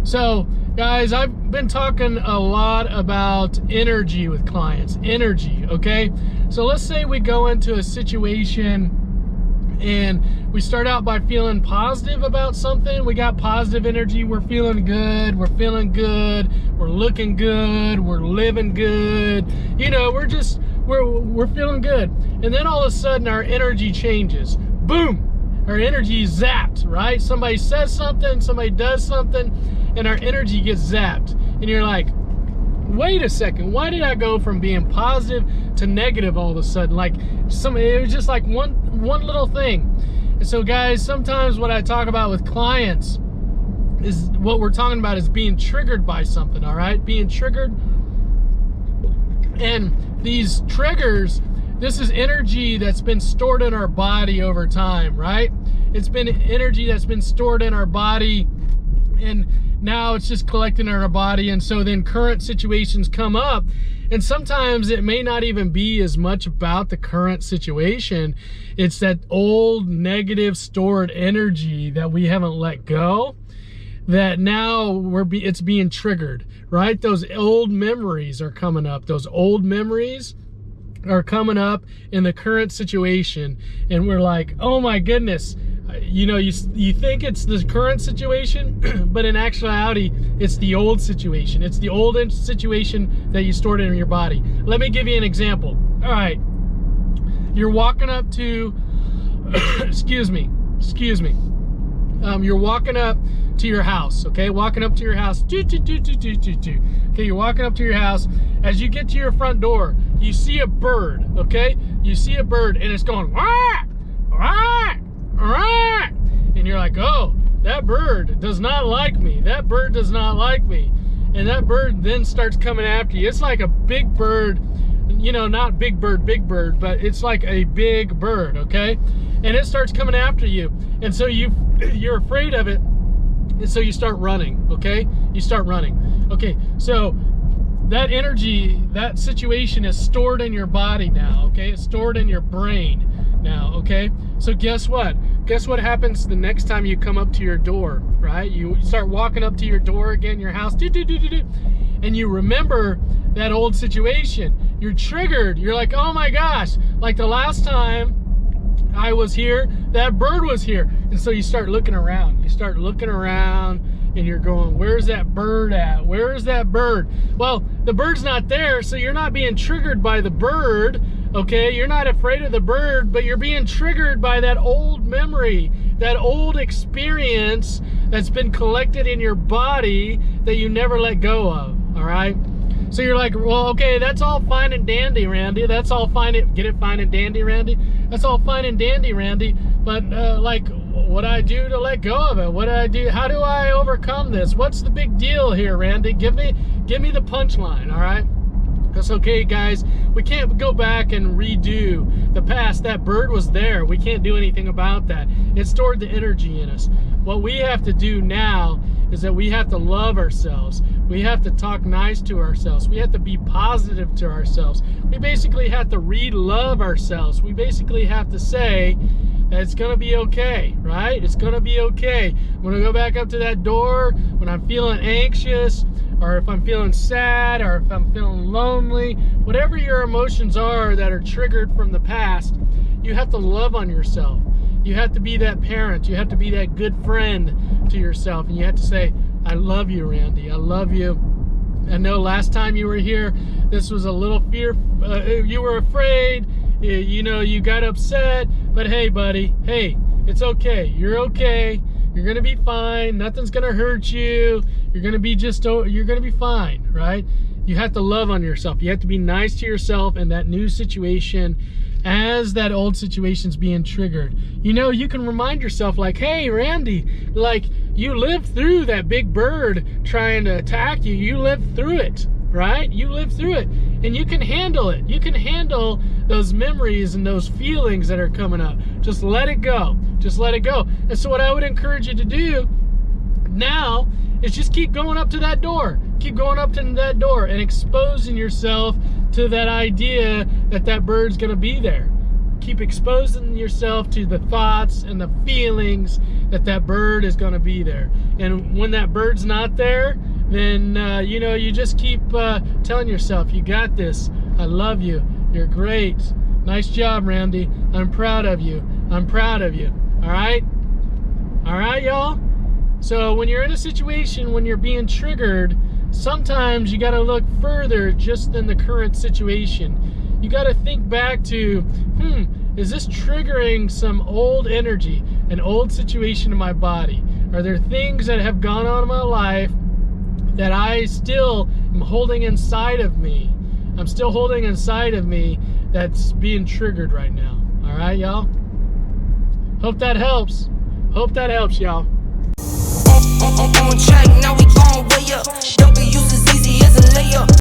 So guys, I've been talking a lot about energy with clients, energy, okay? So let's say we go into a situation and we start out by feeling positive about something. We got positive energy, we're feeling good, we're looking good, we're living good. You know, we're feeling good. And then all of a sudden our energy changes. Boom! Our energy is zapped, right? Somebody says something, somebody does something, and our energy gets zapped. And you're like, wait a second, why did I go from being positive to negative all of a sudden? Like it was just like one little thing. And so guys, sometimes what I talk about with clients is what we're talking about is being triggered by something, all right? Being triggered. And these triggers, this is energy that's been stored in our body over time, right? It's been energy that's been stored in our body, and now it's just collecting in our body. And so then current situations come up, and sometimes it may not even be as much about the current situation. It's that old negative stored energy that we haven't let go, that now it's being triggered, right? Those old memories are coming up. Those old memories are coming up in the current situation, and we're like, oh my goodness, you know, you think it's the current situation, but in actuality it's the old situation. It's the old situation that you stored in your body. Let me give you an example. All right, you're walking up to excuse me, you're walking up to your house, okay? Walking up to your house. Okay, you're walking up to your house. As you get to your front door, you see a bird, okay? You see a bird, and it's going, wah, wah, wah. And you're like, oh, that bird does not like me. That bird does not like me. And that bird then starts coming after you. It's like a big bird, you know, not big bird, but it's like a big bird, okay? And it starts coming after you. And so you're afraid of it. And so you start running, okay? You start running. Okay, so that energy, that situation is stored in your body now, okay? It's stored in your brain now, okay? So guess what? Guess what happens the next time you come up to your door, right? You start walking up to your door again, your house, and you remember that old situation. You're triggered. You're like, oh my gosh, like the last time I was here, that bird was here. And so you start looking around. You start looking around and you're going, where's that bird at? Where is that bird? Well, the bird's not there, so you're not being triggered by the bird, okay? You're not afraid of the bird, but you're being triggered by that old memory, that old experience that's been collected in your body that you never let go of, all right? So you're like, well, okay, that's all fine and dandy, Randy. That's all fine. Get it, fine and dandy, Randy? That's all fine and dandy, Randy. But like, what do I do to let go of it? What do I do? How do I overcome this? What's the big deal here, Randy? Give me the punchline, all right? That's okay, guys. We can't go back and redo the past. That bird was there. We can't do anything about that. It stored the energy in us. What we have to do now is that we have to love ourselves. We have to talk nice to ourselves. We have to be positive to ourselves. We basically have to re-love ourselves. We basically have to say that it's gonna be okay, right? It's gonna be okay. I'm gonna go back up to that door when I'm feeling anxious, or if I'm feeling sad, or if I'm feeling lonely, whatever your emotions are that are triggered from the past, you have to love on yourself. You have to be that parent. You have to be that good friend to yourself. And you have to say, I love you, Randy. I love you. I know last time you were here, this was a little fear. You were afraid. You know, you got upset. But hey, buddy, hey, it's okay. You're okay. You're going to be fine. Nothing's going to hurt you. You're going to be you're going to be fine, right? You have to love on yourself. You have to be nice to yourself in that new situation as that old situation's being triggered. You know, you can remind yourself like, hey, Randy, like you lived through that big bird trying to attack you. You lived through it, right? You lived through it, and you can handle it. You can handle those memories and those feelings that are coming up. Just let it go. Just let it go. And so what I would encourage you to do now is just keep going up to that door. Keep going up to that door and exposing yourself to that idea that that bird's gonna be there. keep exposing yourself to the thoughts and the feelings that bird is going to be there. And when that bird's not there, then you know, you just keep telling yourself, you got this, I love you, you're great, nice job, Randy, I'm proud of you, I'm proud of you. All right, y'all. So when you're in a situation when you're being triggered, sometimes you got to look further just than the current situation. You got to think back to, is this triggering some old energy, an old situation in my body? Are there things that have gone on in my life that I still am holding inside of me? I'm still holding inside of me that's being triggered right now. All right, y'all? Hope that helps. Hope that helps, y'all. On track, now we gon' way up. Don't be used as easy as a layup.